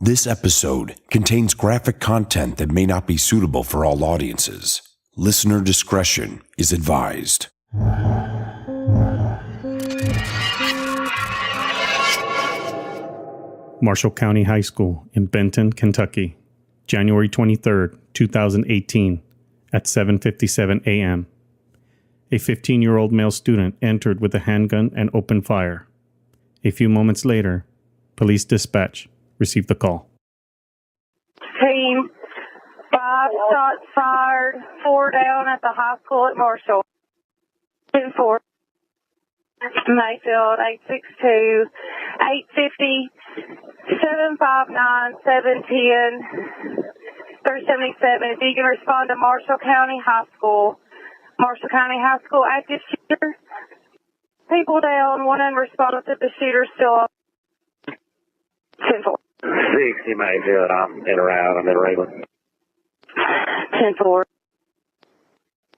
This episode contains graphic content that may not be suitable for all audiences. Listener discretion is advised. Marshall County High School in Benton, Kentucky, January 23, 2018, at 7:57 a.m. A 15-year-old male student entered with a handgun and opened fire. A few moments later, police dispatch received the call. Team, 5 shots fired, 4 down at the high school at Marshall. 10-4. Mayfield, 862, 850, 759, 710, 377. If you can respond to Marshall County High School. Marshall County High School, active shooter. People down, one unresponsive, the shooter still up. 10-4. 60 Mayfield, I'm in around, I'm in Raylan. 10-4.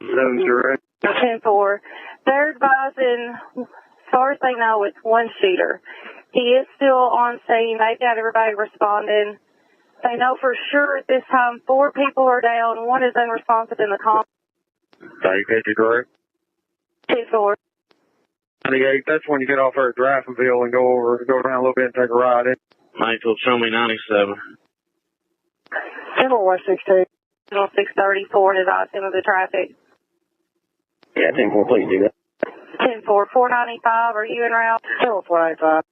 7-0. 10-4. They're advising, as far as they know, it's one shooter. He is still on scene. They've got everybody responding. They know for sure at this time 4 people are down. One is unresponsive in the call. 3050 correct? 10-4. 98, that's when you get off there at Draftonville and go around a little bit and take a ride in. Mayfield, show me 97. 10-4-162. 634 is out into the traffic. Yeah, 10-4, please do that. 10-4, 495, are you en route? 495.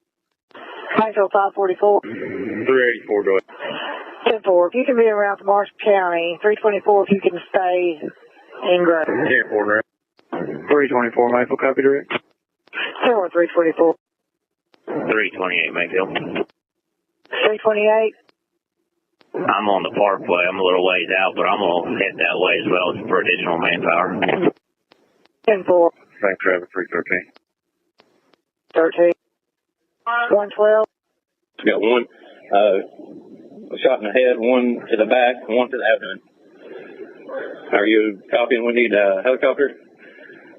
Mayfield 544. 384, go ahead. 10-4, if you can be around to Marshall County. 324, if you can stay in Gray. 10-4, 324, Mayfield, copy direct. 324. 328, Mayfield. 328. I'm on the parkway. I'm a little ways out, but I'm going to head that way as well for additional manpower. 10-4. Bank traffic 313. 13. 112. We got one shot in the head, one to the back, one to the abdomen. Are you copying? We need a helicopter.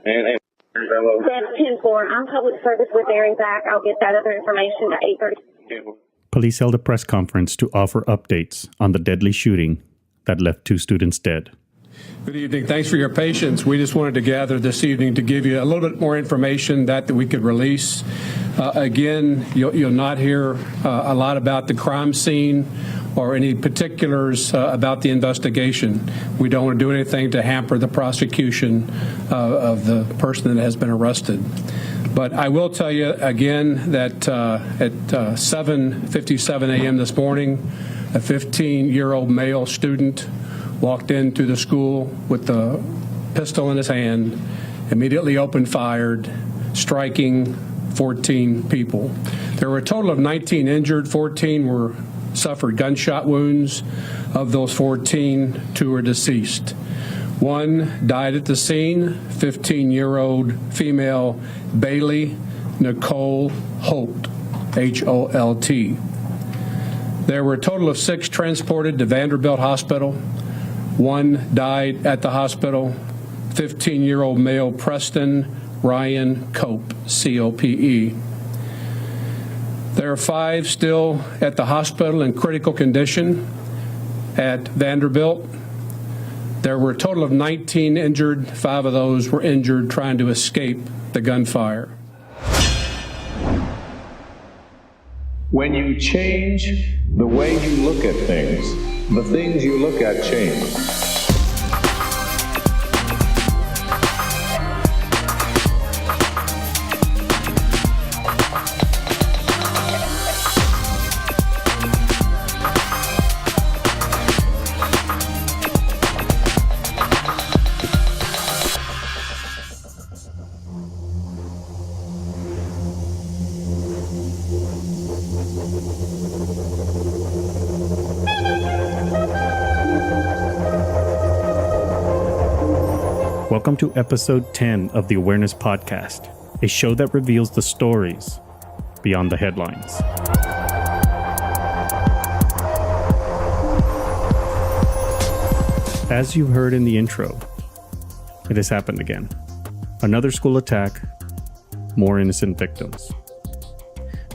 And 10-4. I'm public service with there and back. I'll get that other information at 8:30. Police held a press conference to offer updates on the deadly shooting that left 2 students dead. Good evening. Thanks for your patience. We just wanted to gather this evening to give you a little bit more information that we could release. Again, you'll not hear a lot about the crime scene or any particulars about the investigation. We don't want to do anything to hamper the prosecution of the person that has been arrested. But I will tell you again that at 7:57 a.m. this morning, a 15-year-old male student walked into the school with a pistol in his hand, immediately opened fire, striking 14 people. There were a total of 19 injured. 14 suffered gunshot wounds. Of those 14, 2 are deceased. 1 died at the scene, 15-year-old female Bailey Nicole Holt, H-O-L-T. There were a total of 6 transported to Vanderbilt Hospital. 1 died at the hospital, 15-year-old male Preston Ryan Cope, C-O-P-E. There are 5 still at the hospital in critical condition at Vanderbilt. There were a total of 19 injured. 5 of those were injured trying to escape the gunfire. When you change the way you look at things, the things you look at change. Welcome to episode 10 of the Awareness Podcast, a show that reveals the stories beyond the headlines. As you heard in the intro, it has happened again. Another school attack, more innocent victims.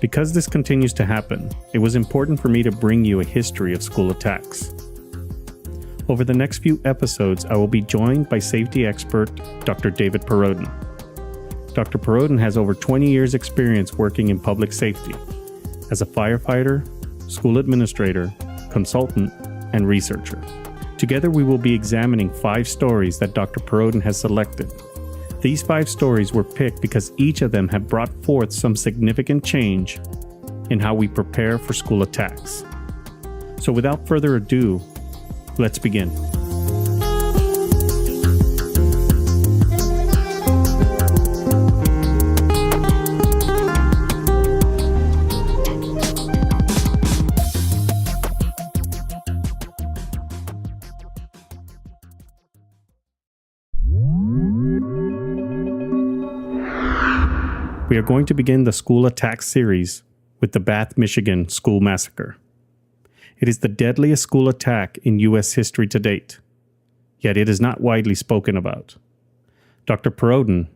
Because this continues to happen, it was important for me to bring you a history of school attacks. Over the next few episodes, I will be joined by safety expert Dr. David Perrodin. Dr. Perrodin has over 20 years' experience working in public safety as a firefighter, school administrator, consultant, and researcher. Together, we will be examining 5 stories that Dr. Perrodin has selected. These 5 stories were picked because each of them have brought forth some significant change in how we prepare for school attacks. So without further ado, let's begin. We are going to begin the school attack series with the Bath, Michigan school massacre. It is the deadliest school attack in U.S. history to date, yet it is not widely spoken about. Dr. Perrodin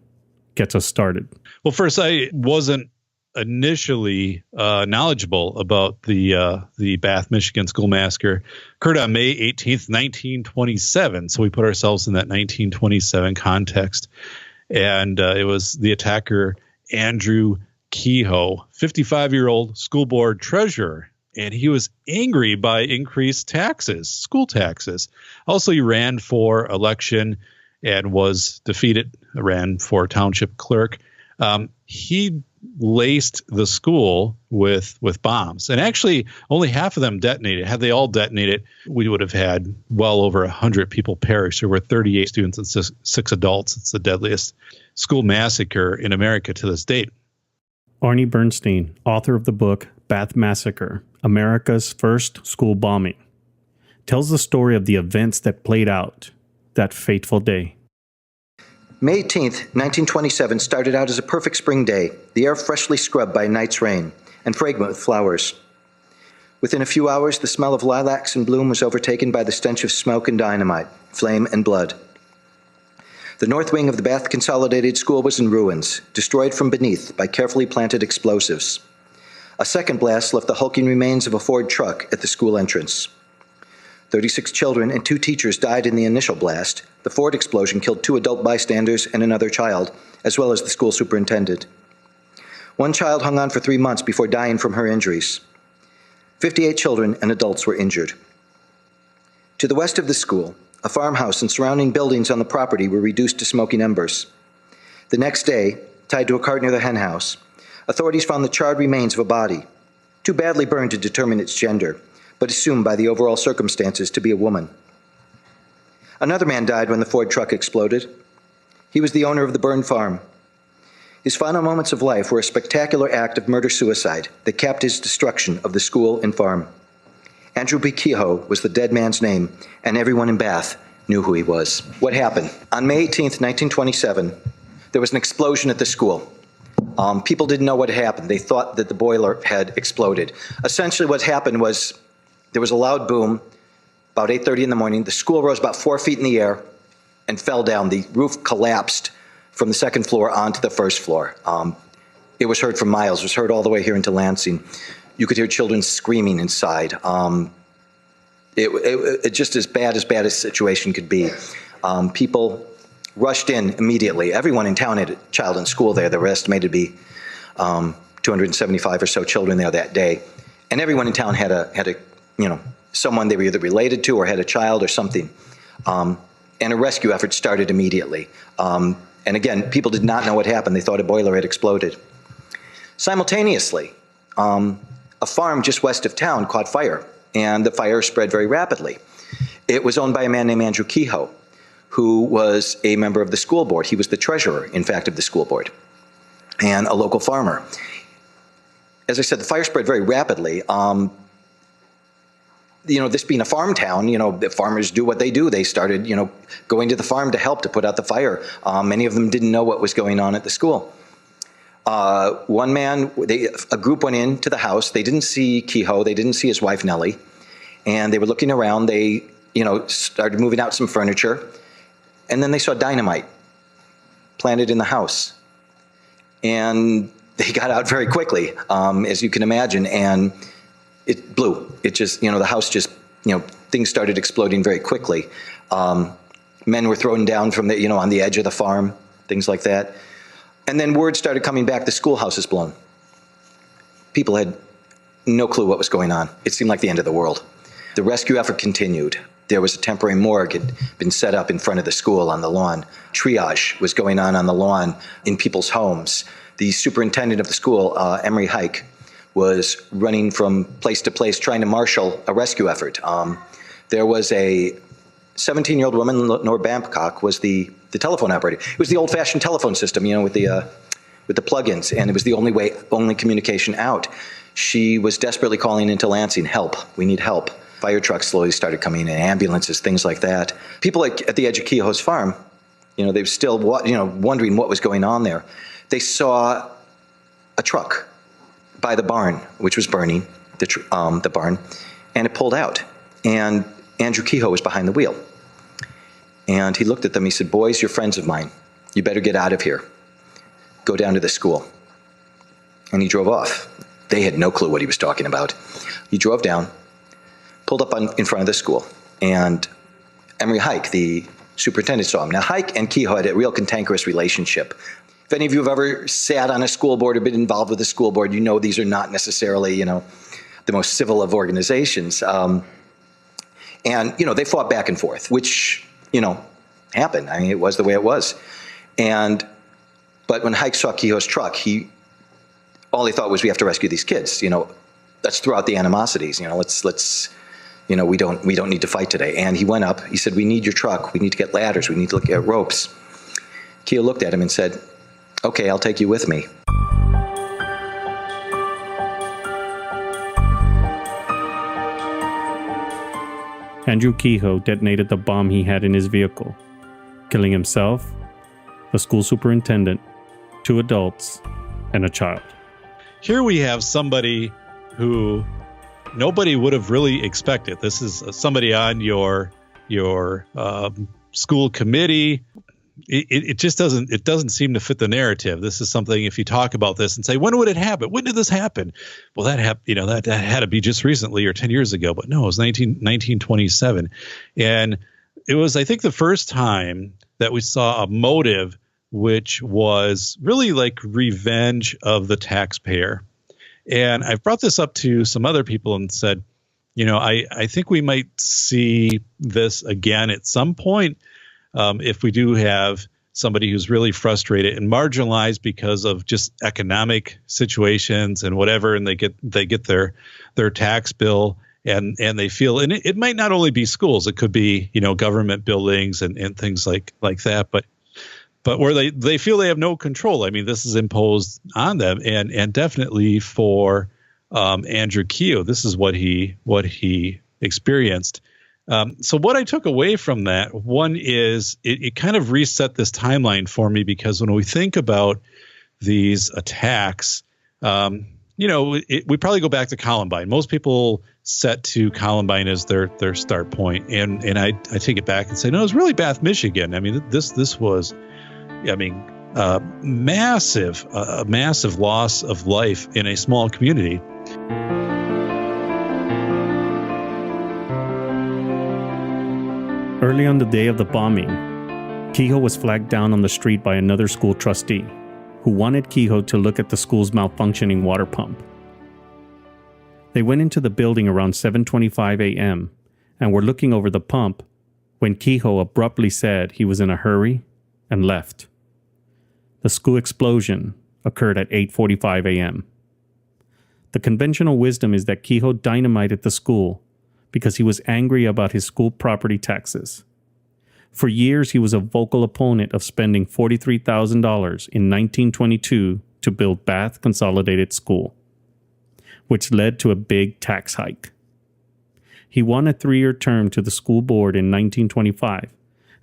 gets us started. Well, first, I wasn't initially knowledgeable about the Bath, Michigan school massacre. Occurred on May 18th, 1927, so we put ourselves in that 1927 context. And it was the attacker, Andrew Kehoe, 55-year-old school board treasurer, and he was angry by increased taxes, school taxes. Also, he ran for election and was defeated, ran for township clerk. He laced the school with bombs, and actually only half of them detonated. Had they all detonated, we would have had well over 100 people perish. There were 38 students and 6 adults. It's the deadliest school massacre in America to this date. Arnie Bernstein, author of the book Bath Massacre, America's First School Bombing, tells the story of the events that played out that fateful day. May 18th, 1927 started out as a perfect spring day, the air freshly scrubbed by a night's rain and fragrant with flowers. Within a few hours, the smell of lilacs in bloom was overtaken by the stench of smoke and dynamite, flame and blood. The north wing of the Bath Consolidated School was in ruins, destroyed from beneath by carefully planted explosives. A second blast left the hulking remains of a Ford truck at the school entrance. 36 children and 2 teachers died in the initial blast. The Ford explosion killed 2 adult bystanders and another child, as well as the school superintendent. 1 child hung on for 3 months before dying from her injuries. 58 children and adults were injured. To the west of the school, a farmhouse and surrounding buildings on the property were reduced to smoking embers. The next day, tied to a cart near the hen house, authorities found the charred remains of a body, too badly burned to determine its gender, but assumed by the overall circumstances to be a woman. Another man died when the Ford truck exploded. He was the owner of the burned farm. His final moments of life were a spectacular act of murder-suicide that capped his destruction of the school and farm. Andrew B. Kehoe was the dead man's name, and everyone in Bath knew who he was. What happened? On May 18th, 1927, there was an explosion at the school. People didn't know what had happened. They thought that the boiler had exploded. Essentially what happened was there was a loud boom about 8:30 in the morning. The school rose about 4 feet in the air and fell down. The roof collapsed from the second floor onto the first floor. It was heard for miles. It was heard all the way here into Lansing. You could hear children screaming inside. It just as bad a situation could be. People rushed in immediately. Everyone in town had a child in school there. There were estimated to be 275 or so children there that day. And everyone in town had a someone they were either related to or had a child or something. And a rescue effort started immediately. And again, people did not know what happened. They thought a boiler had exploded. Simultaneously, a farm just west of town caught fire, and the fire spread very rapidly. It was owned by a man named Andrew Kehoe, who was a member of the school board. He was the treasurer, in fact, of the school board, and a local farmer. As I said, the fire spread very rapidly. This being a farm town, the farmers do what they do. They started, going to the farm to help to put out the fire. Many of them didn't know what was going on at the school. A group went into the house. They didn't see Kehoe. They didn't see his wife, Nellie. And they were looking around. They, started moving out some furniture. And then they saw dynamite planted in the house. And they got out very quickly, as you can imagine, and it blew. It just, the house just, things started exploding very quickly. Men were thrown down from the, on the edge of the farm, things like that. And then word started coming back, the schoolhouse is blown. People had no clue what was going on. It seemed like the end of the world. The rescue effort continued. There was a temporary morgue had been set up in front of the school on the lawn. Triage was going on the lawn in people's homes. The superintendent of the school, Emery Hike, was running from place to place trying to marshal a rescue effort. There was a 17-year-old woman, Nora Babcock, was the telephone operator. It was the old-fashioned telephone system, with the plug-ins, and it was the only communication out. She was desperately calling into Lansing, help, we need help. Fire trucks slowly started coming in, ambulances, things like that. People at the edge of Kehoe's farm, they were still wondering what was going on there. They saw a truck by the barn, which was burning, the barn, and it pulled out. And Andrew Kehoe was behind the wheel. And he looked at them, he said, boys, you're friends of mine. You better get out of here. Go down to the school. And he drove off. They had no clue what he was talking about. He drove down, pulled up in front of the school, and Emery Hike, the superintendent, saw him. Now, Hike and Kehoe had a real cantankerous relationship. If any of you have ever sat on a school board or been involved with a school board, you know these are not necessarily, the most civil of organizations. And, they fought back and forth, which, happened. I mean, it was the way it was. But when Hike saw Kehoe's truck, all he thought was, we have to rescue these kids. Let's throw out the animosities. Let's we don't need to fight today. And he went up. He said, we need your truck. We need to get ladders. We need to look at ropes. Kehoe looked at him and said, okay, I'll take you with me. Andrew Kehoe detonated the bomb he had in his vehicle, killing himself, the school superintendent, 2 adults, and a child. Here we have somebody who nobody would have really expected. This is somebody on your school committee. It just doesn't seem to fit the narrative. This is something, if you talk about this and say, when would it happen? When did this happen? Well, that happened, that had to be just recently or 10 years ago, but no, it was 1927. And it was, I think, the first time that we saw a motive which was really like revenge of the taxpayer. And I've brought this up to some other people and said, I think we might see this again at some point. If we do have somebody who's really frustrated and marginalized because of just economic situations and whatever, and they get their tax bill and they feel, and it might not only be schools, it could be, government buildings and things like that, but where they feel they have no control. I mean, this is imposed on them, and definitely for Andrew Kehoe, this is what he experienced. So what I took away from that, one is it kind of reset this timeline for me, because when we think about these attacks, we probably go back to Columbine. Most people set to Columbine as their start point, and I take it back and say, no, it was really Bath, Michigan. I mean, this was, massive loss of life in a small community. Early on the day of the bombing, Kehoe was flagged down on the street by another school trustee who wanted Kehoe to look at the school's malfunctioning water pump. They went into the building around 7:25 a.m. and were looking over the pump when Kehoe abruptly said he was in a hurry and left. The school explosion occurred at 8:45 a.m. The conventional wisdom is that Kehoe dynamited the school because he was angry about his school property taxes. For years, he was a vocal opponent of spending $43,000 in 1922 to build Bath Consolidated School, which led to a big tax hike. He won a 3-year term to the school board in 1925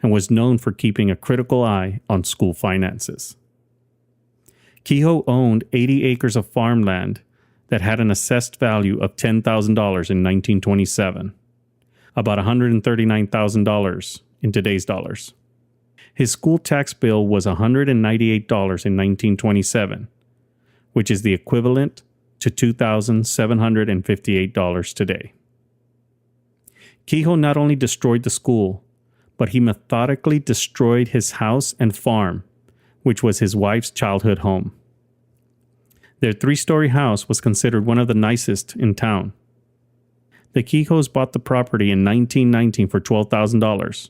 and was known for keeping a critical eye on school finances. Kehoe owned 80 acres of farmland that had an assessed value of $10,000 in 1927, about $139,000 in today's dollars. His school tax bill was $198 in 1927, which is the equivalent to $2,758 today. Kehoe not only destroyed the school, but he methodically destroyed his house and farm, which was his wife's childhood home. Their 3-story house was considered one of the nicest in town. The Kehoes bought the property in 1919 for $12,000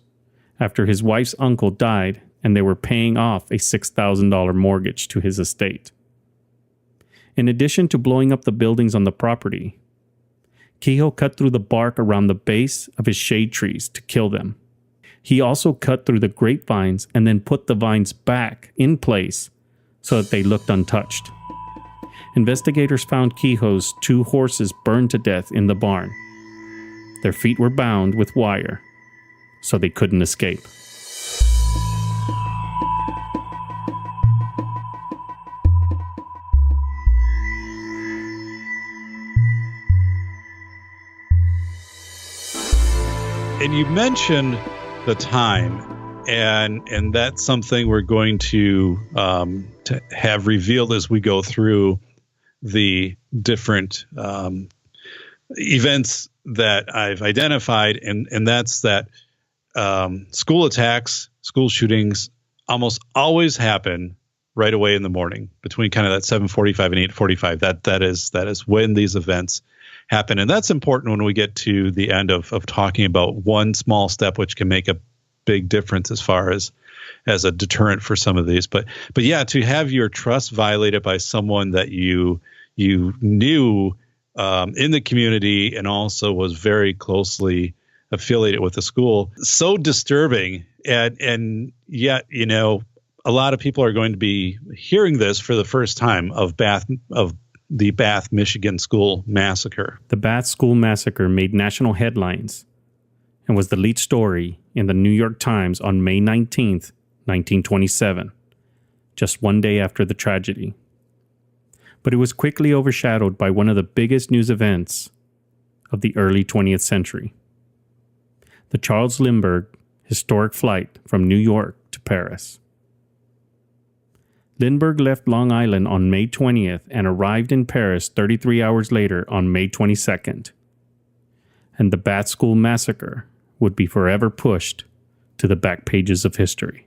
after his wife's uncle died and they were paying off a $6,000 mortgage to his estate. In addition to blowing up the buildings on the property, Kehoe cut through the bark around the base of his shade trees to kill them. He also cut through the grapevines and then put the vines back in place so that they looked untouched. Investigators found Kehoe's 2 horses burned to death in the barn. Their feet were bound with wire, so they couldn't escape. And you mentioned the time, and that's something we're going to have revealed as we go through the different events that I've identified, and that's that school attacks, school shootings almost always happen right away in the morning between kind of that 7:45 and 8:45. That is when these events happen. And that's important when we get to the end of talking about one small step, which can make a big difference as far as a deterrent for some of these. But yeah, to have your trust violated by someone that you knew in the community and also was very closely affiliated with the school, so disturbing. And yet, you know, a lot of people are going to be hearing this for the first time of the Bath, Michigan school massacre. The Bath School Massacre made national headlines and was the lead story in the New York Times on May 19th, 1927, just one day after the tragedy. But it was quickly overshadowed by one of the biggest news events of the early 20th century: the Charles Lindbergh historic flight from New York to Paris. Lindbergh left Long Island on May 20th and arrived in Paris 33 hours later on May 22nd. And the Bath School Massacre would be forever pushed to the back pages of history.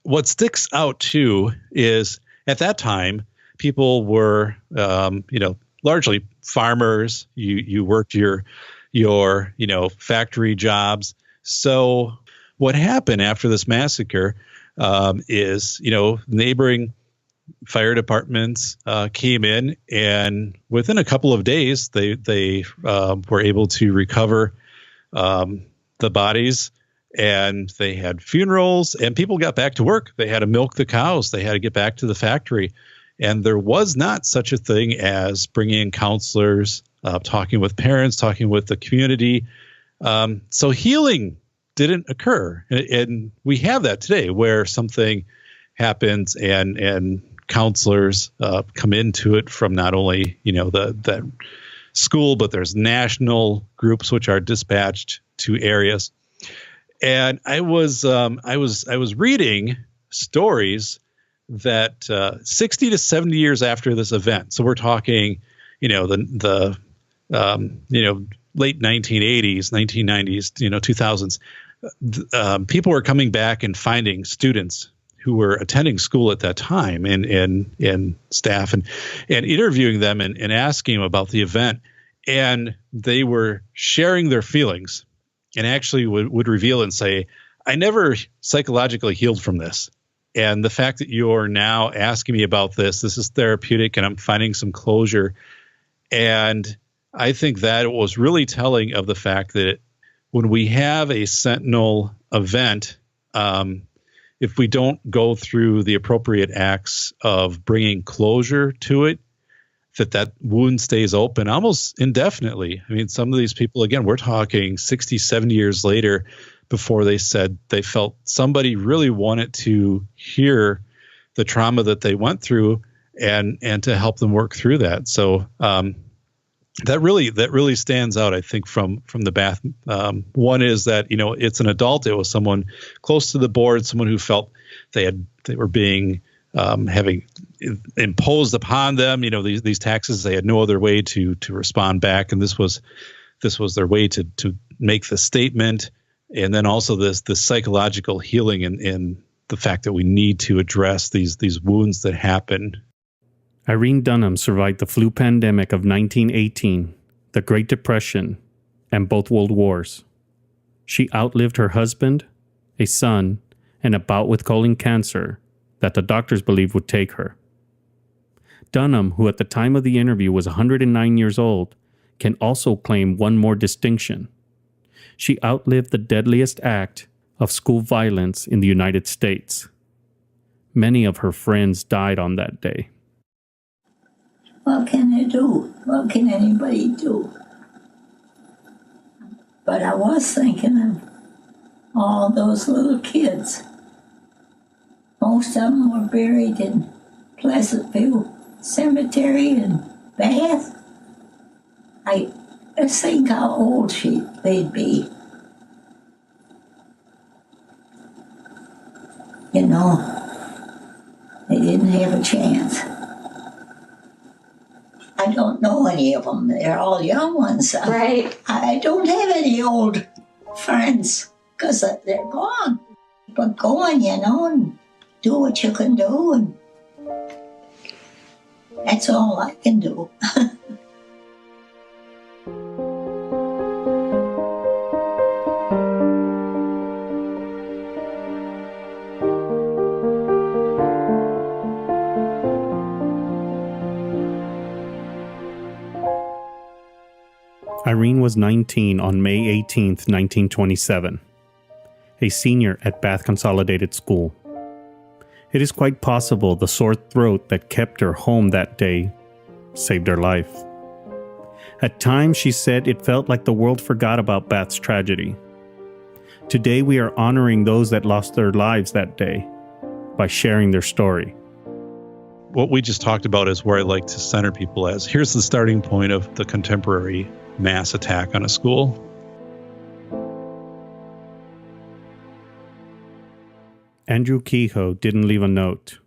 What sticks out too is at that time, people were, largely farmers. You worked your factory jobs. So what happened after this massacre is, neighboring fire departments came in, and within a couple of days, they were able to recover the bodies, and they had funerals, and people got back to work. They had to milk the cows. They had to get back to the factory. And there was not such a thing as bringing in counselors, talking with parents, talking with the community. So healing didn't occur. And we have that today where something happens and counselors come into it from not only, that school, but there's national groups which are dispatched to areas. And I was reading stories that 60 to 70 years after this event, so we're talking, the late 1980s, 1990s, 2000s, people were coming back and finding students who were attending school at that time and staff and interviewing them and asking them about the event. And they were sharing their feelings and actually would reveal and say, I never psychologically healed from this. And the fact that you're now asking me about this is therapeutic and I'm finding some closure. And I think that it was really telling of the fact that when we have a sentinel event, if we don't go through the appropriate acts of bringing closure to it, that wound stays open almost indefinitely. I mean, some of these people, again, we're talking 60, 70 years later before they said they felt somebody really wanted to hear the trauma that they went through and to help them work through that. So that really stands out, I think, from the Bath. One is that, it's an adult. It was someone close to the board, someone who felt they were being having imposed upon them, these taxes. They had no other way to respond back, and this was their way to make the statement. And then also this psychological healing and the fact that we need to address these wounds that happen. Irene Dunham survived the flu pandemic of 1918, the Great Depression, and both World Wars. She outlived her husband, a son, and a bout with colon cancer that the doctors believed would take her. Dunham, who at the time of the interview was 109 years old, can also claim one more distinction. She outlived the deadliest act of school violence in the United States. Many of her friends died on that day. What can I do? What can anybody do? But I was thinking of all those little kids. Most of them were buried in Pleasantville Cemetery in Bath. I just think how old they'd be. They didn't have a chance. I don't know any of them. They're all young ones. Right. I don't have any old friends because they're gone. But go on, and do what you can do, and that's all I can do. Irene was 19 on May 18, 1927, a senior at Bath Consolidated School. It is quite possible the sore throat that kept her home that day saved her life. At times, she said it felt like the world forgot about Bath's tragedy. Today, we are honoring those that lost their lives that day by sharing their story. What we just talked about is where I like to center people as. Here's the starting point of the contemporary mass attack on a school. Andrew Kehoe didn't leave a note,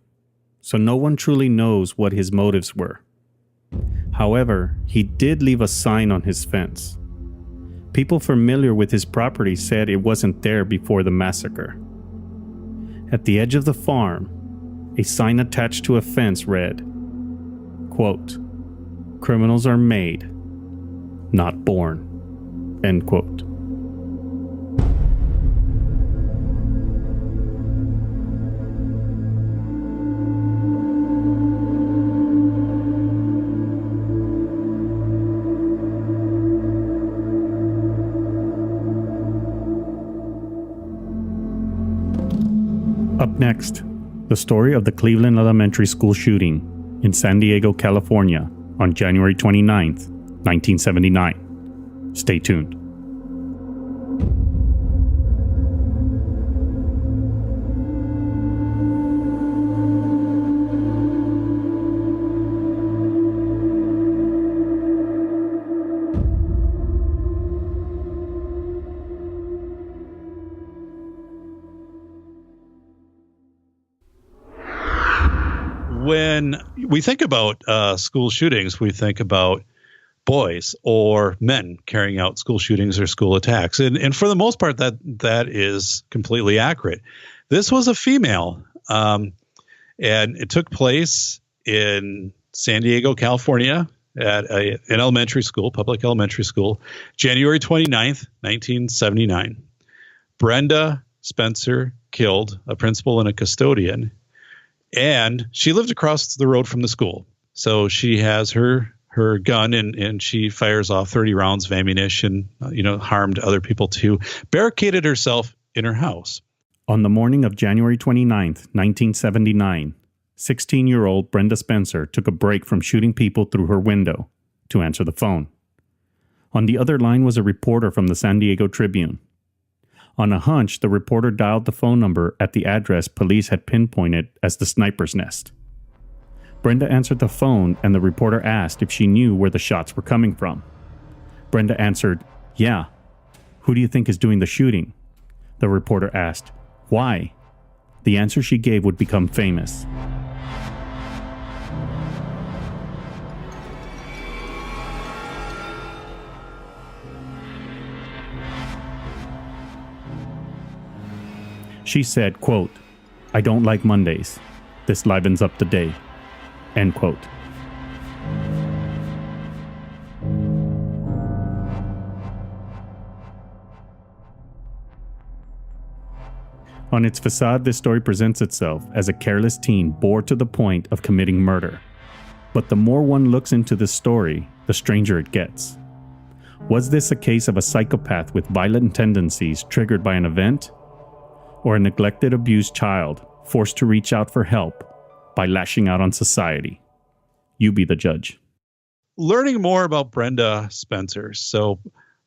so no one truly knows what his motives were. However, he did leave a sign on his fence. People familiar with his property said it wasn't there before the massacre. At the edge of the farm, a sign attached to a fence read, quote, "Criminals are made, not born," end quote. Up next, the story of the Cleveland Elementary School shooting in San Diego, California on January 29th, 1979. Stay tuned. When we think about school shootings, we think about boys or men carrying out school shootings or school attacks. And for the most part, that is completely accurate. This was a female, and it took place in San Diego, California, at an elementary school, public elementary school, January 29th, 1979. Brenda Spencer killed a principal and a custodian, and she lived across the road from the school. So she has her gun and she fires off 30 rounds of ammunition, harmed other people too, barricaded herself in her house. On the morning of January 29th, 1979, 16-year-old Brenda Spencer took a break from shooting people through her window to answer the phone. On the other line was a reporter from the San Diego Tribune. On a hunch, the reporter dialed the phone number at the address police had pinpointed as the sniper's nest. Brenda answered the phone, and the reporter asked if she knew where the shots were coming from. Brenda answered, "Yeah." "Who do you think is doing the shooting?" The reporter asked. "Why?" The answer she gave would become famous. She said, quote, "I don't like Mondays. This livens up the day." End quote. On its facade, this story presents itself as a careless teen bored to the point of committing murder. But the more one looks into this story, the stranger it gets. Was this a case of a psychopath with violent tendencies triggered by an event? Or a neglected, abused child forced to reach out for help by lashing out on society? You be the judge. Learning more about Brenda Spencer. So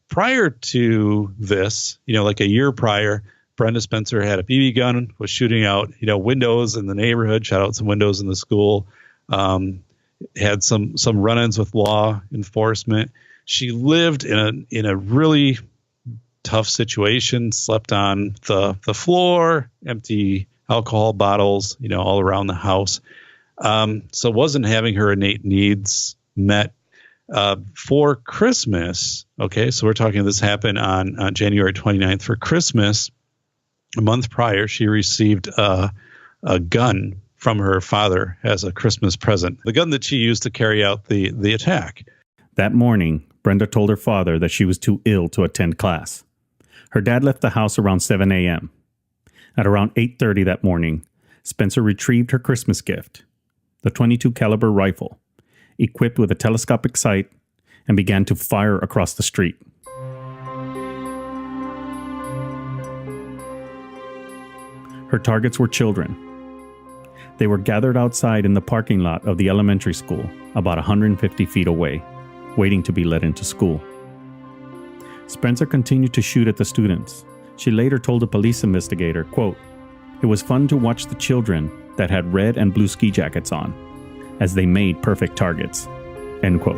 prior to this, like a year prior, Brenda Spencer had a BB gun, was shooting out, windows in the neighborhood, shot out some windows in the school, had some run-ins with law enforcement. She lived in a really tough situation, slept on the floor, empty alcohol bottles, all around the house. So wasn't having her innate needs met. For Christmas, okay, so we're talking this happened on January 29th. For Christmas, a month prior, she received a gun from her father as a Christmas present, the gun that she used to carry out the attack. That morning, Brenda told her father that she was too ill to attend class. Her dad left the house around 7 a.m. At around 8:30 that morning, Spencer retrieved her Christmas gift, the .22 caliber rifle, equipped with a telescopic sight, and began to fire across the street. Her targets were children. They were gathered outside in the parking lot of the elementary school, about 150 feet away, waiting to be let into school. Spencer continued to shoot at the students. She later told a police investigator, quote, "It was fun to watch the children that had red and blue ski jackets on, as they made perfect targets." End quote.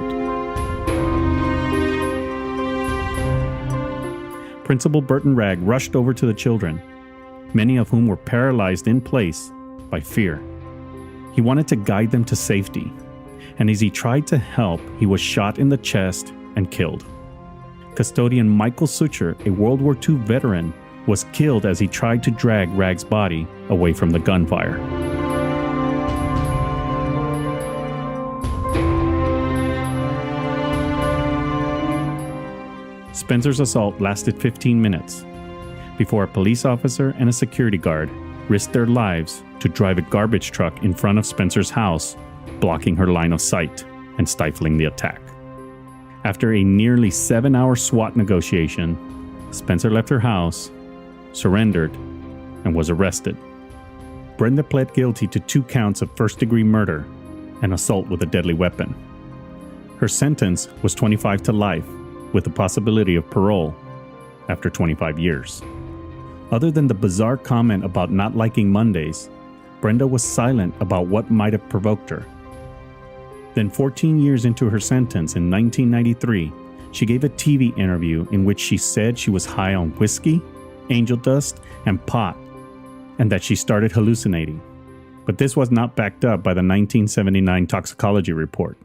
Principal Burton Ragg rushed over to the children, many of whom were paralyzed in place by fear. He wanted to guide them to safety, and as he tried to help, he was shot in the chest and killed. Custodian Michael Sucher, a World War II veteran, was killed as he tried to drag Ragg's body away from the gunfire. Spencer's assault lasted 15 minutes before a police officer and a security guard risked their lives to drive a garbage truck in front of Spencer's house, blocking her line of sight and stifling the attack. After a nearly 7-hour SWAT negotiation, Spencer left her house, surrendered, and was arrested. Brenda pled guilty to 2 counts of first-degree murder and assault with a deadly weapon. Her sentence was 25 to life, with the possibility of parole after 25 years. Other than the bizarre comment about not liking Mondays, Brenda was silent about what might have provoked her. Then 14 years into her sentence in 1993, she gave a TV interview in which she said she was high on whiskey, angel dust, and pot, and that she started hallucinating. But this was not backed up by the 1979 toxicology report,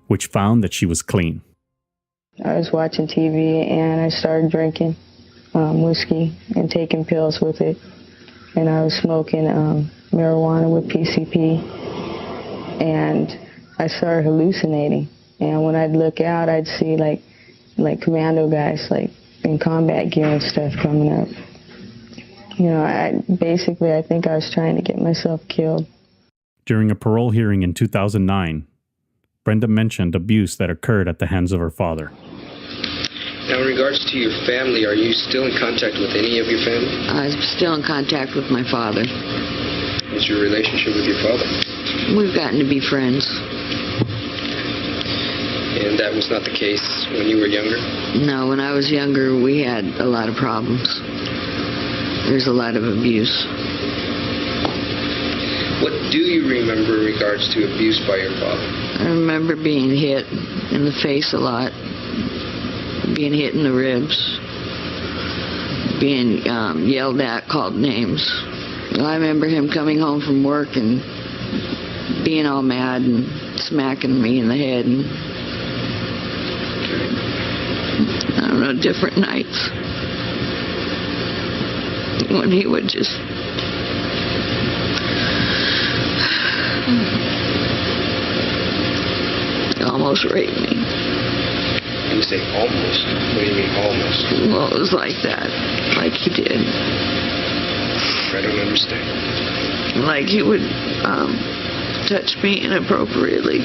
which found that she was clean. I was watching TV and I started drinking whiskey and taking pills with it. And I was smoking marijuana with PCP. And I started hallucinating. And when I'd look out, I'd see like commando guys like in combat gear and stuff coming up. I think I was trying to get myself killed. During a parole hearing in 2009, Brenda mentioned abuse that occurred at the hands of her father. Now, in regards to your family, are you still in contact with any of your family? I'm still in contact with my father. What's your relationship with your father? We've gotten to be friends. And that was not the case when you were younger? No, when I was younger, we had a lot of problems. There's a lot of abuse. What do you remember in regards to abuse by your father? I remember being hit in the face a lot, being hit in the ribs, being yelled at, called names. I remember him coming home from work and being all mad and smacking me in the head. And I don't know, different nights when he would just almost rape me. You say almost? What do you mean almost? Well, it was like that, like he did. I don't understand. Like he would touch me inappropriately.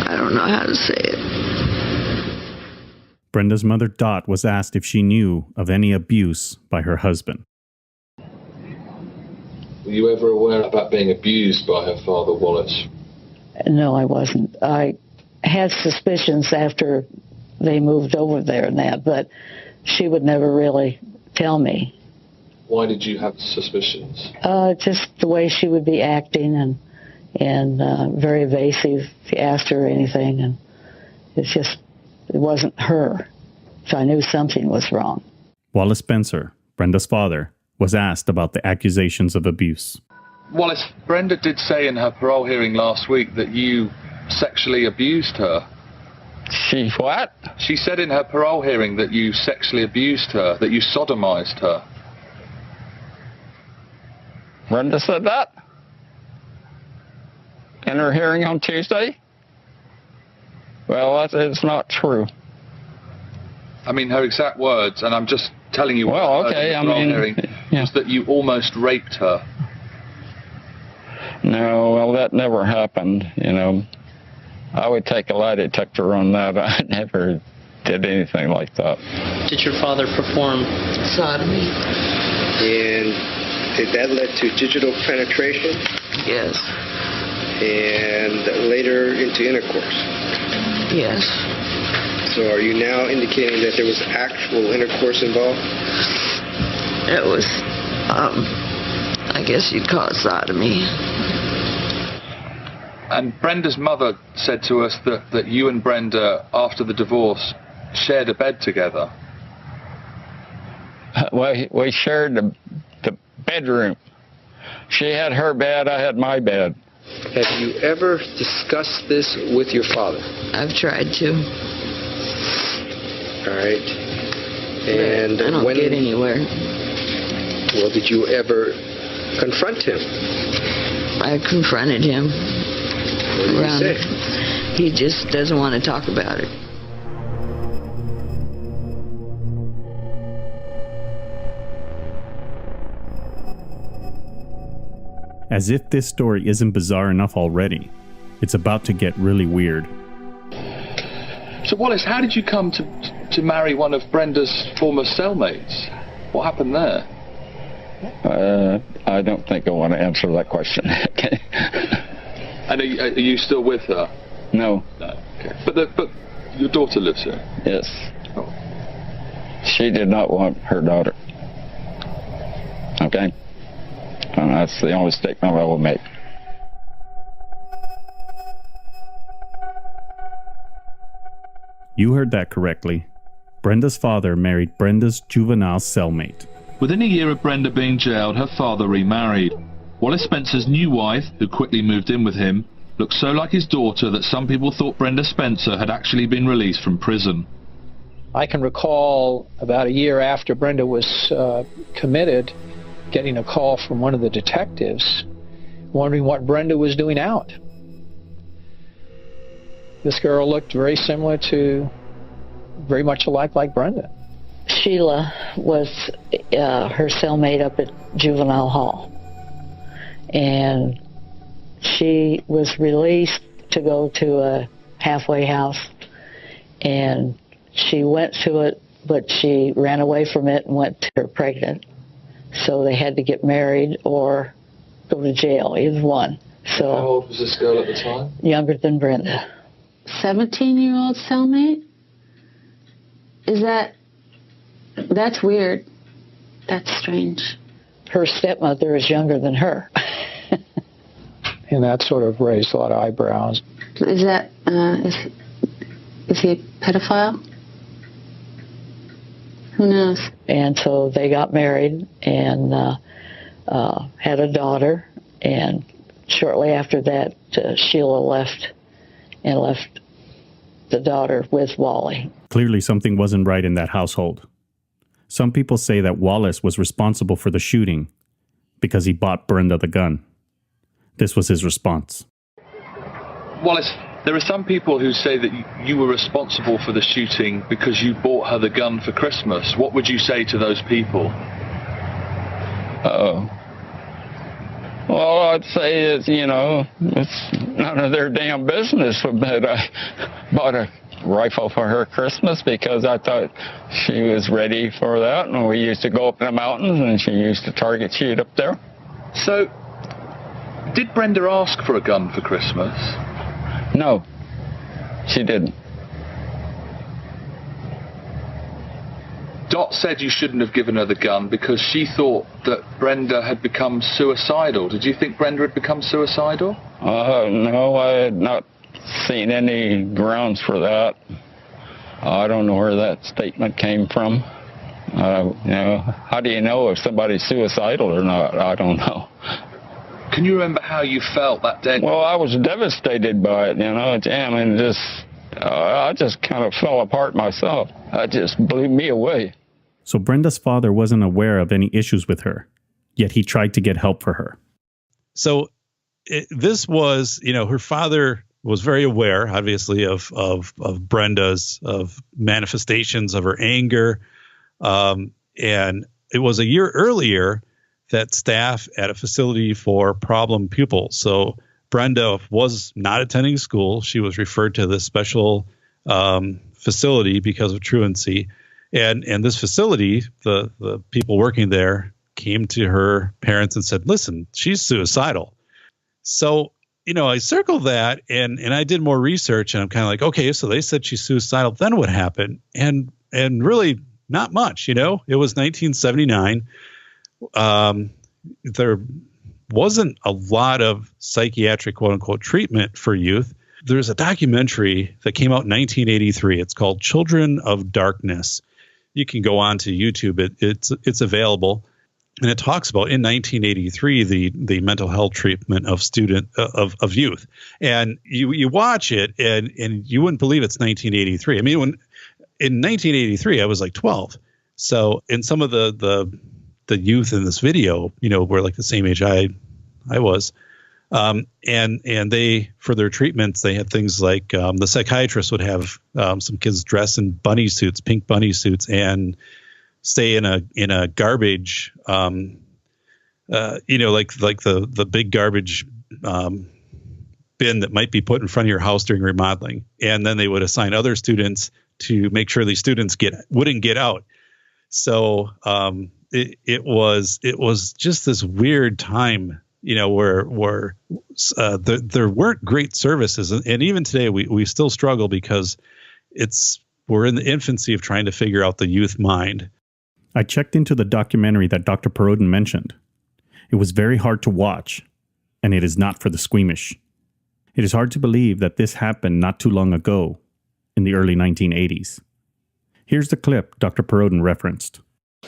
I don't know how to say it. Brenda's mother, Dot, was asked if she knew of any abuse by her husband. Were you ever aware about being abused by her father, Wallace? No, I wasn't. I had suspicions after they moved over there and that, but she would never really tell me. Why did you have suspicions? Just the way she would be acting and very evasive if you asked her anything, and it wasn't her. So I knew something was wrong. Wallace Spencer, Brenda's father, was asked about the accusations of abuse. Wallace, Brenda did say in her parole hearing last week that you sexually abused her. She what? She said in her parole hearing that you sexually abused her, that you sodomized her. Brenda said that? In her hearing on Tuesday? Well, it's not true. I mean, her exact words, and I'm just telling you what I heard in the parole hearing, was that you almost raped her. No, well, that never happened, you know. I would take a lie detector on that. I never did anything like that. Did your father perform sodomy? And did that lead to digital penetration? Yes. And later into intercourse? Yes. So are you now indicating that there was actual intercourse involved? It was, I guess you'd call it sodomy. And Brenda's mother said to us that you and Brenda, after the divorce, shared a bed together. Well, we shared the bedroom. She had her bed, I had my bed. Have you ever discussed this with your father? I've tried to. All right. And I don't get anywhere. Well, did you ever confront him? I confronted him. What did he say? He just doesn't want to talk about it. As if this story isn't bizarre enough already, it's about to get really weird. So, Wallace, how did you come to marry one of Brenda's former cellmates? What happened there? I don't think I want to answer that question. And are you still with her? No. No. Okay. But your daughter lives here? Yes. Oh. She did not want her daughter. Okay? And that's the only statement I will make. You heard that correctly. Brenda's father married Brenda's juvenile cellmate. Within a year of Brenda being jailed, her father remarried. Wallace Spencer's new wife, who quickly moved in with him, looked so like his daughter that some people thought Brenda Spencer had actually been released from prison. I can recall about a year after Brenda was committed, getting a call from one of the detectives wondering what Brenda was doing out. This girl looked very similar to, very much alike like Brenda. Sheila was her cellmate up at Juvenile Hall. And she was released to go to a halfway house. And she went to it, but she ran away from it and went to her pregnant. So they had to get married or go to jail, either one. So how old was this girl at the time? Younger than Brenda. 17-year-old cellmate? That's weird. That's strange. Her stepmother is younger than her. And that sort of raised a lot of eyebrows. Is that, is he a pedophile? Who knows? And so they got married, and had a daughter, and shortly after that, Sheila left the daughter with Wally. Clearly, something wasn't right in that household. Some people say that Wallace was responsible for the shooting because he bought Brenda the gun. This was his response. Wallace, there are some people who say that you were responsible for the shooting because you bought her the gun for Christmas. What would you say to those people? Well, I'd say it's, it's none of their damn business, but I bought a rifle for her Christmas because I thought she was ready for that, and we used to go up in the mountains, and she used to target shoot up there. So, did Brenda ask for a gun for Christmas? No, she didn't. Dot said you shouldn't have given her the gun because she thought that Brenda had become suicidal. Did you think Brenda had become suicidal? No, I had not seen any grounds for that. I don't know where that statement came from. How do you know if somebody's suicidal or not? I don't know. Can you remember how you felt that day? Well, I was devastated by it, I just kind of fell apart myself. It just blew me away. So Brenda's father wasn't aware of any issues with her, yet he tried to get help for her. So this was, her father was very aware, obviously, of Brenda's, of manifestations of her anger. And it was a year earlier that staff at a facility for problem pupils. So Brenda was not attending school. She was referred to this special facility because of truancy. And this facility, the people working there came to her parents and said, listen, she's suicidal. So, I circled that and I did more research, and I'm kind of like, okay, so they said she's suicidal. Then what happened? And really not much, It was 1979. There wasn't a lot of psychiatric, quote unquote, treatment for youth. There's a documentary that came out in 1983. It's called Children of Darkness. You can go on to YouTube. It's available. And it talks about in 1983, the mental health treatment of of youth. And you watch it and you wouldn't believe it's 1983. I mean, in 1983, I was like 12. So in some of the youth in this video, were like the same age I was. And they, for their treatments, they had things like the psychiatrist would have some kids dress in bunny suits, pink bunny suits, and stay in a garbage, like the big garbage bin that might be put in front of your house during remodeling. And then they would assign other students to make sure these students wouldn't get out. So it was just this weird time, where there weren't great services. And even today we still struggle because we're in the infancy of trying to figure out the youth mind. I checked into the documentary that Dr. Perrodin mentioned. It was very hard to watch, and it is not for the squeamish. It is hard to believe that this happened not too long ago, in the early 1980s. Here's the clip Dr. Perrodin referenced.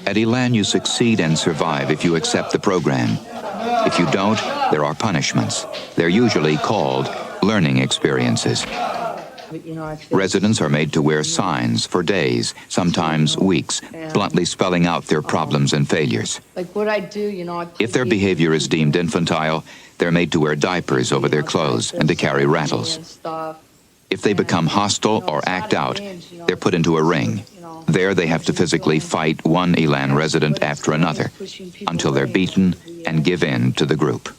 At Elan, you succeed and survive if you accept the program. If you don't, there are punishments. They're usually called learning experiences. Residents are made to wear signs for days, sometimes weeks, bluntly spelling out their problems and failures. Like what I do, If their behavior is deemed infantile, they're made to wear diapers over their clothes and to carry rattles. If they become hostile or act out, they're put into a ring. There they have to physically fight one Elan resident after another until they're beaten and give in to the group.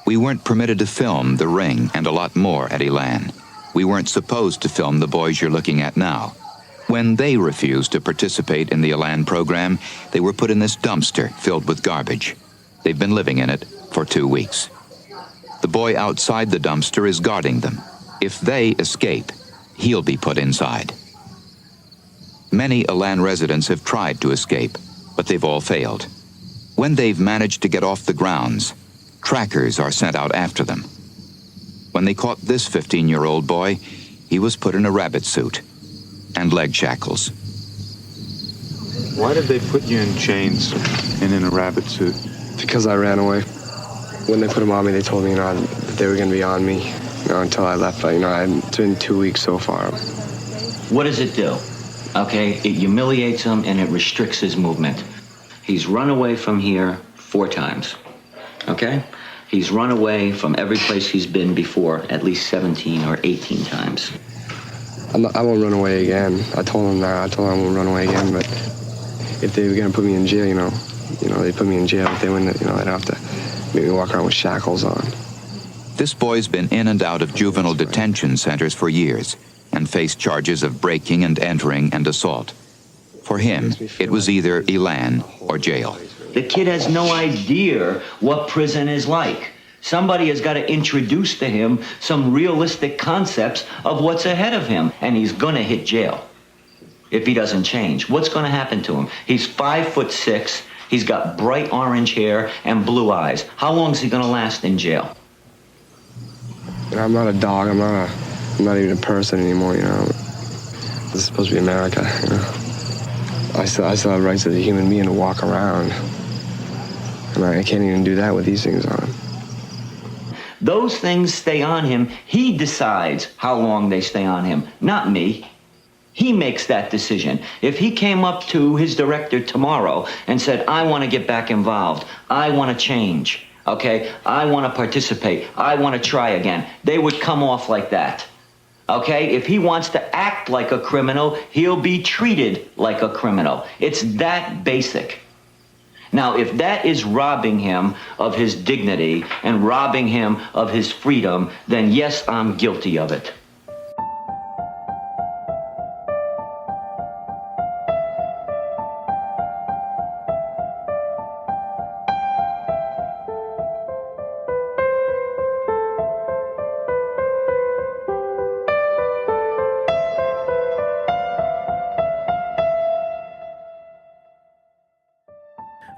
We weren't permitted to film the ring and a lot more at Elan. We weren't supposed to film the boys you're looking at now. When they refused to participate in the Elan program, they were put in this dumpster filled with garbage. They've been living in it for 2 weeks. The boy outside the dumpster is guarding them. If they escape, he'll be put inside. Many Elan residents have tried to escape, but they've all failed. When they've managed to get off the grounds, trackers are sent out after them. When they caught this 15-year-old boy, he was put in a rabbit suit and leg shackles. Why did they put you in chains and in a rabbit suit? To Because I ran away. When they put them on me, they told me, that they were going to be on me, until I left. But, it's been 2 weeks so far. What does it do? Okay, it humiliates him and it restricts his movement. He's run away from here 4 times. Okay? He's run away from every place he's been before at least 17 or 18 times. I won't run away again. I told him that. I told him I won't run away again. But if they were going to put me in jail, they put me in jail. If they wouldn't, they'd have to make me walk around with shackles on. This boy's been in and out of juvenile detention centers for years and faced charges of breaking and entering and assault. For him, it was either Elan or jail. The kid has no idea what prison is like. Somebody has got to introduce to him some realistic concepts of what's ahead of him, and he's gonna hit jail if he doesn't change. What's gonna happen to him? He's 5'6", he's got bright orange hair and blue eyes. How long is he gonna last in jail? I'm not a dog, I'm not even a person anymore, This is supposed to be America, I still have rights as a human being to walk around. And I can't even do that with these things on. Those things stay on him. He decides how long they stay on him, not me. He makes that decision. If he came up to his director tomorrow and said, I want to get back involved, I want to change, okay? I want to participate, I want to try again, they would come off like that, okay? If he wants to act like a criminal, he'll be treated like a criminal. It's that basic. Now, if that is robbing him of his dignity and robbing him of his freedom, then yes, I'm guilty of it.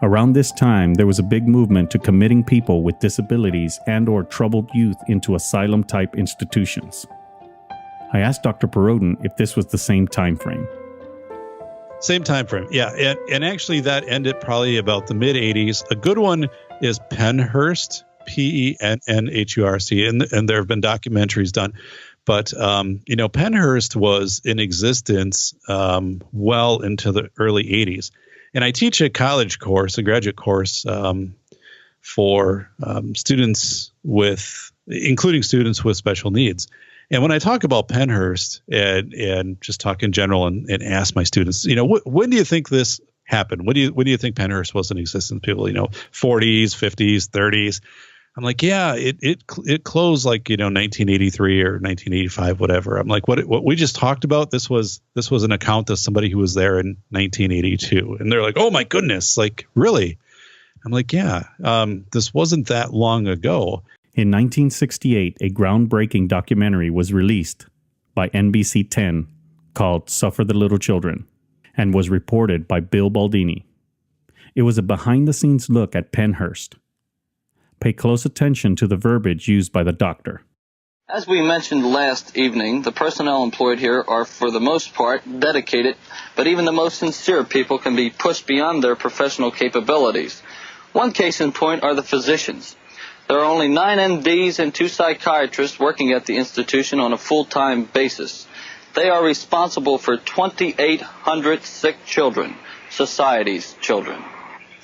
Around this time, there was a big movement to committing people with disabilities and/or troubled youth into asylum-type institutions. I asked Dr. Perrodin if this was the same time frame. Same time frame, yeah. And actually that ended probably about the mid-'80s. A good one is Pennhurst, Pennhurst, and there have been documentaries done. But, Pennhurst was in existence well into the early 80s. And I teach a college course, a graduate course for students including students with special needs. And when I talk about Pennhurst and just talk in general and ask my students, when do you think this happened? When do you think Pennhurst was in existence? People, 40s, 50s, 30s. I'm like, yeah, it closed like 1983 or 1985, whatever. I'm like, what we just talked about. This was an account of somebody who was there in 1982, and they're like, oh my goodness, like really? I'm like, yeah, this wasn't that long ago. In 1968, a groundbreaking documentary was released by NBC 10 called "Suffer the Little Children" and was reported by Bill Baldini. It was a behind-the-scenes look at Pennhurst. Pay close attention to the verbiage used by the doctor. As we mentioned last evening, the personnel employed here are for the most part dedicated, but even the most sincere people can be pushed beyond their professional capabilities. One case in point are the physicians. There are only 9 MDs and 2 psychiatrists working at the institution on a full-time basis. They are responsible for 2,800 sick children, society's children.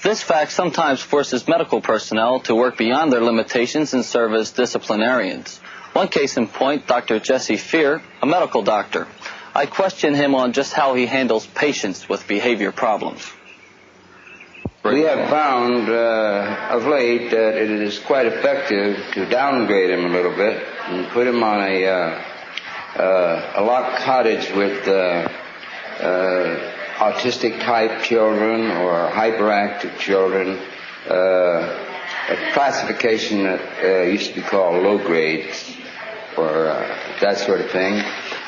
This fact sometimes forces medical personnel to work beyond their limitations and serve as disciplinarians. One case in point, Dr. Jesse Fear, a medical doctor. I question him on just how he handles patients with behavior problems. We have found of late that it is quite effective to downgrade him a little bit and put him on a locked cottage with autistic-type children or hyperactive children, a classification that used to be called low grades or that sort of thing.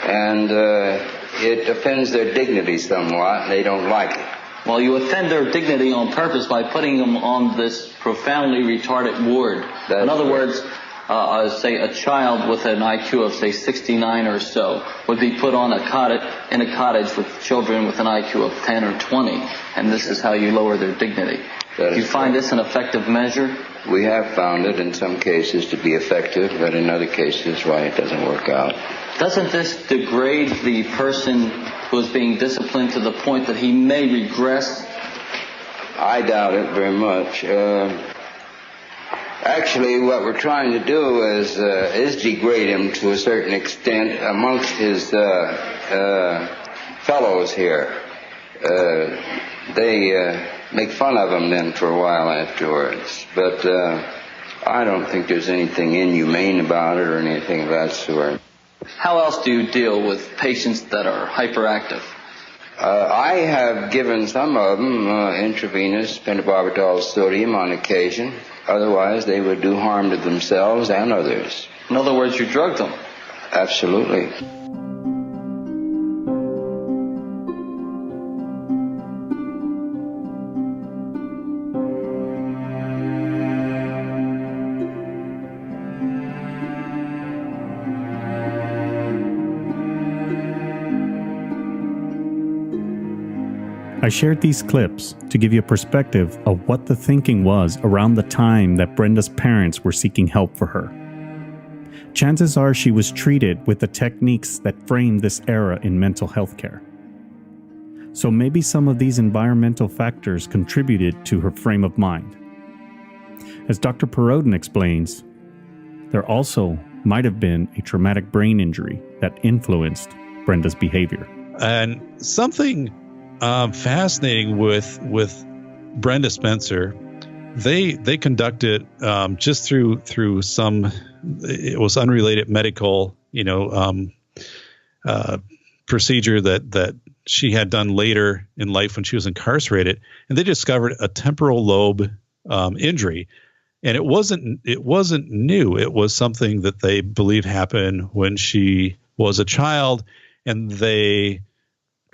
And it offends their dignity somewhat, and they don't like it. Well, you offend their dignity on purpose by putting them on this profoundly retarded ward. In other words, say a child with an IQ of say 69 or so would be put on in a cottage with children with an IQ of 10 or 20, and this is how you lower their dignity. Do you find this an effective measure? We have found it in some cases to be effective, but in other cases, why, it doesn't work out. Doesn't this degrade the person who is being disciplined to the point that he may regress? I doubt it very much. Actually, what we're trying to do is degrade him to a certain extent amongst his fellows here. They make fun of him then for a while afterwards. But I don't think there's anything inhumane about it or anything of that sort. How else do you deal with patients that are hyperactive? I have given some of them intravenous pentobarbital sodium on occasion. Otherwise, they would do harm to themselves and others. In other words, you drug them? Absolutely. I shared these clips to give you a perspective of what the thinking was around the time that Brenda's parents were seeking help for her. Chances are she was treated with the techniques that framed this era in mental health care. So maybe some of these environmental factors contributed to her frame of mind. As Dr. Perrodin explains, there also might have been a traumatic brain injury that influenced Brenda's behavior. And something fascinating with Brenda Spencer, they conducted just through some, it was unrelated medical procedure that she had done later in life when she was incarcerated, and they discovered a temporal lobe injury. And it wasn't new. It was something that they believe happened when she was a child, and they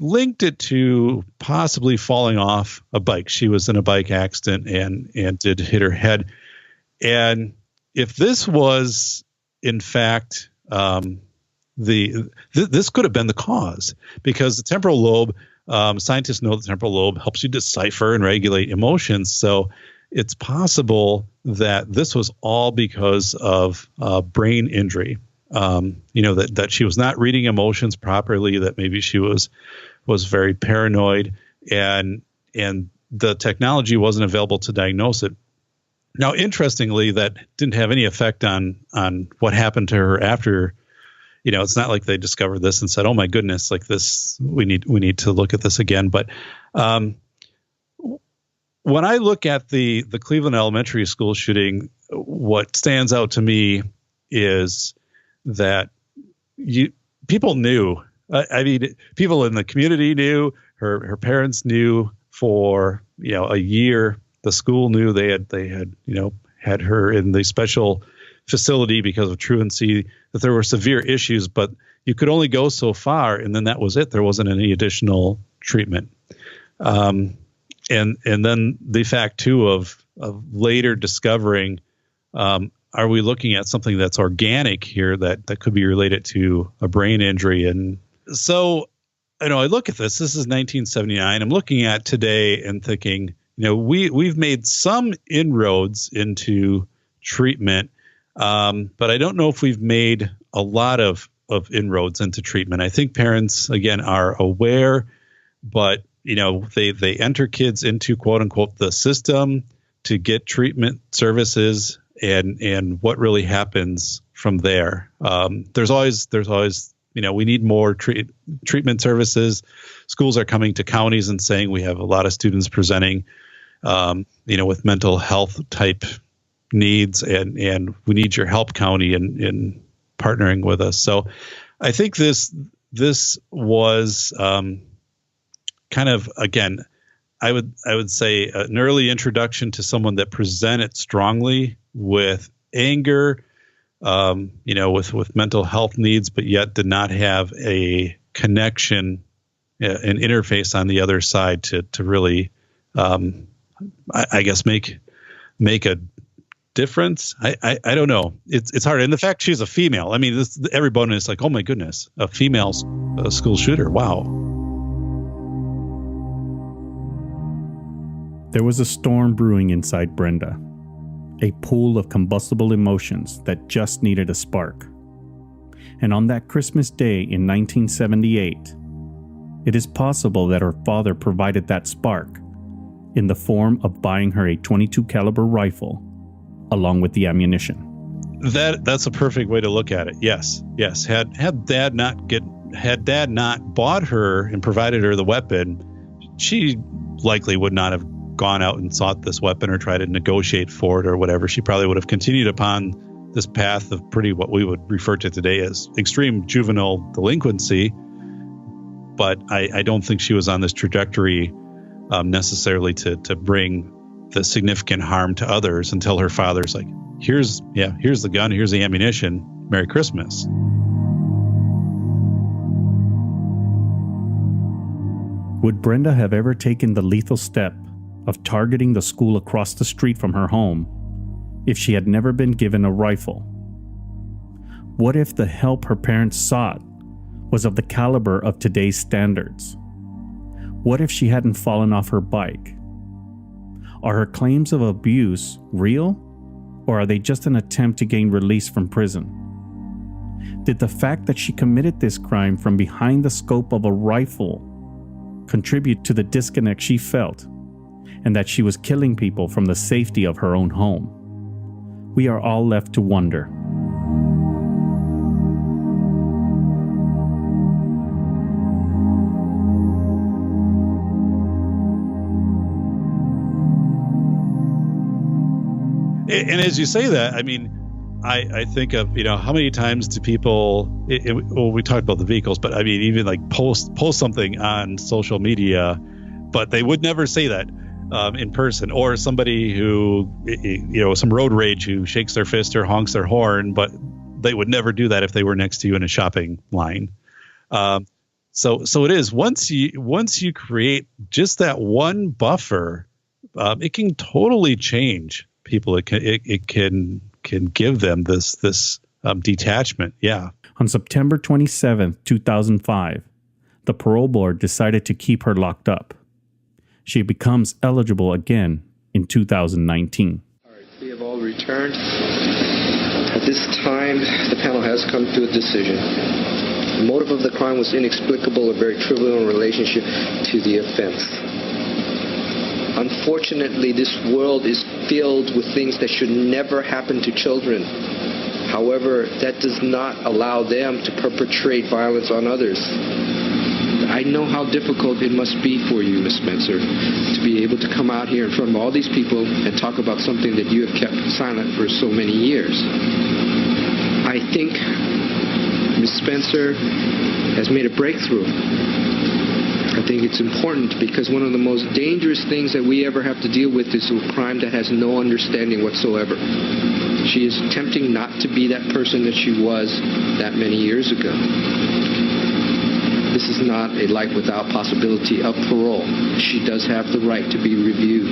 linked it to possibly falling off a bike. She was in a bike accident and did hit her head. And if this was in fact this could have been the cause, because the temporal lobe, scientists know the temporal lobe helps you decipher and regulate emotions. So it's possible that this was all because of brain injury. That she was not reading emotions properly, that maybe she was very paranoid, and the technology wasn't available to diagnose it. Now, interestingly, that didn't have any effect on what happened to her after. It's not like they discovered this and said, "Oh my goodness, like this, we need to look at this again." But when I look at the Cleveland Elementary School shooting, what stands out to me is that people knew. People in the community knew. Her parents knew for a year. The school knew they had her in the special facility because of truancy, that there were severe issues, but you could only go so far, and then that was it. There wasn't any additional treatment. And then the fact too of later discovering, are we looking at something that's organic here that could be related to a brain injury? And so, I look at this. This is 1979. I'm looking at today and thinking, we've made some inroads into treatment, but I don't know if we've made a lot of inroads into treatment. I think parents, again, are aware, but they enter kids into quote unquote the system to get treatment services, and what really happens from there. There's always we need more treatment services. Schools are coming to counties and saying we have a lot of students presenting, with mental health type needs, and we need your help, county, in partnering with us. So I think this was kind of, again, I would say an early introduction to someone that presented strongly with anger, with mental health needs, but yet did not have a connection, an interface on the other side to really, I guess, make a difference? I don't know. It's hard. And the fact she's a female, I mean, everybody is like, oh my goodness, a female school shooter. Wow. There was a storm brewing inside Brenda, a pool of combustible emotions that just needed a spark. And on that Christmas Day in 1978, it is possible that her father provided that spark in the form of buying her a .22 caliber rifle along with the ammunition. That's a perfect way to look at it. Yes. Had Dad not bought her and provided her the weapon, she likely would not have gone out and sought this weapon or tried to negotiate for it or whatever. She probably would have continued upon this path of what we would refer to today as extreme juvenile delinquency. But I don't think she was on this trajectory necessarily to bring the significant harm to others until her father's like, here's the gun, here's the ammunition, Merry Christmas. Would Brenda have ever taken the lethal step of targeting the school across the street from her home if she had never been given a rifle? What if the help her parents sought was of the caliber of today's standards? What if she hadn't fallen off her bike? Are her claims of abuse real, or are they just an attempt to gain release from prison? Did the fact that she committed this crime from behind the scope of a rifle contribute to the disconnect she felt, and that she was killing people from the safety of her own home? We are all left to wonder. And as you say that, I mean, I think of, how many times do people, we talked about the vehicles, but I mean, even like post something on social media, but they would never say that in person, or somebody who, some road rage who shakes their fist or honks their horn, but they would never do that if they were next to you in a shopping line. So it is once you create just that one buffer, it can totally change people. It can give them this detachment. Yeah. On September 27th, 2005, the parole board decided to keep her locked up. She becomes eligible again in 2019. All right, we have all returned. At this time, the panel has come to a decision. The motive of the crime was inexplicable or very trivial in relationship to the offense. Unfortunately, this world is filled with things that should never happen to children. However, that does not allow them to perpetrate violence on others. I know how difficult it must be for you, Ms. Spencer, to be able to come out here in front of all these people and talk about something that you have kept silent for so many years. I think Ms. Spencer has made a breakthrough. I think it's important because one of the most dangerous things that we ever have to deal with is a crime that has no understanding whatsoever. She is attempting not to be that person that she was that many years ago. This is not a life without possibility of parole. She does have the right to be reviewed.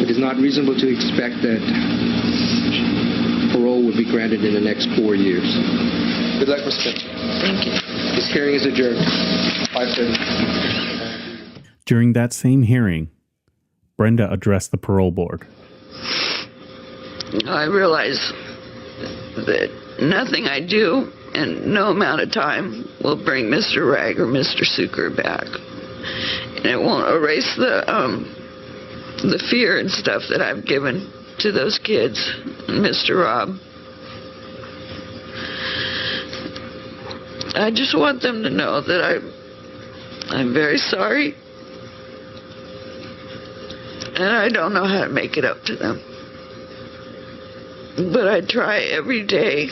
It is not reasonable to expect that parole will be granted in the next 4 years. Good luck, Ms. Spencer. Thank you. This hearing is adjourned. 5:30. During that same hearing, Brenda addressed the parole board. I realize that nothing I do and no amount of time will bring Mr. Ragg or Mr. Suker back. And it won't erase the fear and stuff that I've given to those kids and Mr. Rob. I just want them to know that I'm very sorry. And I don't know how to make it up to them. But I try every day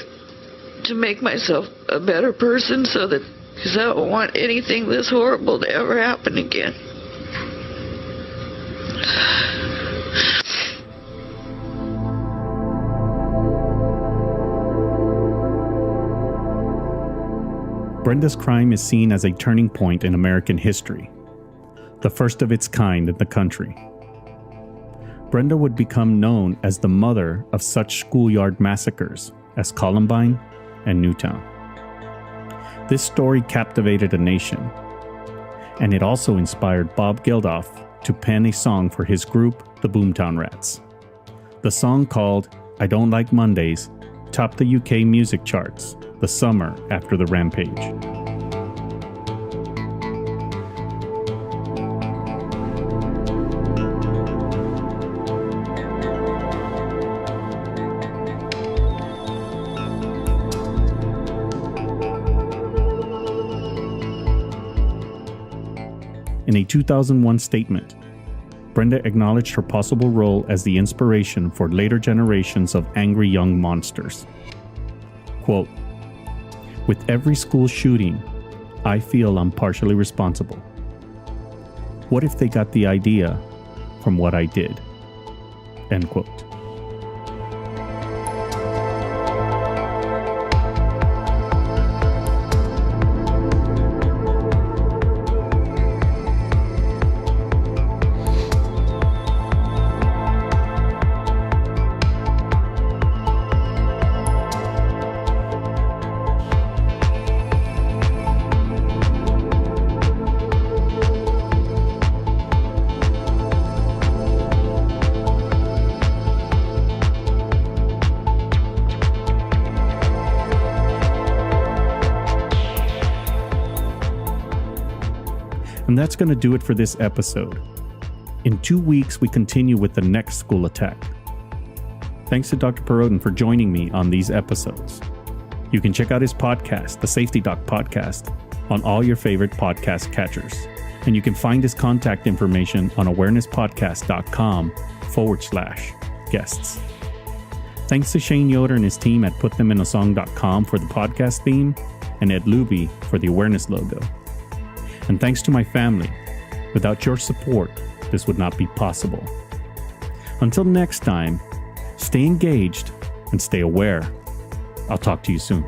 to make myself a better person because I don't want anything this horrible to ever happen again. Brenda's crime is seen as a turning point in American history, the first of its kind in the country. Brenda would become known as the mother of such schoolyard massacres as Columbine and Newtown. This story captivated a nation, and it also inspired Bob Geldof to pen a song for his group, the Boomtown Rats. The song, called I Don't Like Mondays, topped the UK music charts the summer after the rampage. In a 2001 statement, Brenda acknowledged her possible role as the inspiration for later generations of angry young monsters. Quote, "With every school shooting, I feel I'm partially responsible. What if they got the idea from what I did?" End quote. And that's going to do it for this episode. In 2 weeks, we continue with the next school attack. Thanks to Dr. Perrodin for joining me on these episodes. You can check out his podcast, the Safety Doc Podcast, on all your favorite podcast catchers. And you can find his contact information on awareness.podcast.com/guests. Thanks to Shane Yoder and his team at puttheminasong.com for the podcast theme, and Ed Luby for the awareness logo. And thanks to my family. Without your support, this would not be possible. Until next time, stay engaged and stay aware. I'll talk to you soon.